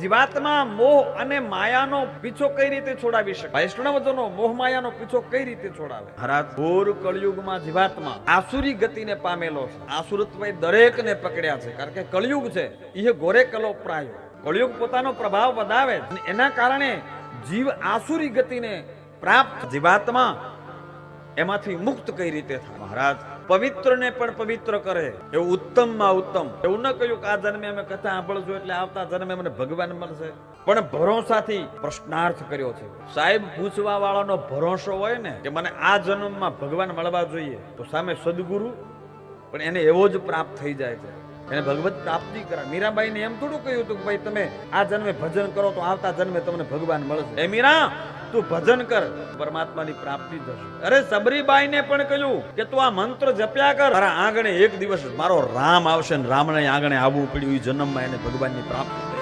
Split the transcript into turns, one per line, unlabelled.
જીવાત્મા મોહ અને માયાનો પીછો કઈ રીતે છોડાવી શકે? વૈષ્ણવજનો મોહ માયાનો પીછો કઈ રીતે છોડાવે? મહારાજ, ઘોર કળિયુગમાં જીવાત્મા આસુરી ગતિને પામેલો છે. આસુરત્વ દરેકને પકડ્યા છે, કારણ કે કળિયુગ છે એ ઘોરે કલો પ્રાયો. કળિયુગ પોતાનો પ્રભાવ વધાવે અને એના કારણે જીવ આસુરી ગતિને પ્રાપ્ત. જીવાત્મા એમાંથી મુક્ત કઈ રીતે થાય? મહારાજ, પવિત્રને પણ પવિત્ર કરે એવું ઉત્તમમાં ઉત્તમ. એવું ન કહ્યું કે આ જન્મે અમે કથા સાંભળજો એટલે આવતા જન્મે મને ભગવાન મળશે, પણ ભરોસાથી પ્રશ્નાર્થ કર્યો છે. સાહેબ, પૂછવા વાળાનો ભરોસો હોય ને કે મને આ જન્મમાં ભગવાન મળવા જોઈએ, તો સામે સદગુરુ પણ એને એવો જ પ્રાપ્ત થઈ જાય છે. એને ભગવત પ્રાપ્તિ કરા. મીરાબાઈને એમ થોડું કહ્યું હતું કે ભાઈ તમે આ જન્મે ભજન કરો તો આવતા જન્મે તમને ભગવાન મળશે. એ મીરા, તું ભજન કર, પરમાત્માની પ્રાપ્તિ થશે. અરે સબરીબાઈને પણ કહ્યું કે તું આ મંત્ર જપ્યા કર, તારા આંગણે એક દિવસ મારો રામ આવશે ને રામને આંગણે આવવું પડ્યું. એ જન્મમાં એને ભગવાનની પ્રાપ્તિ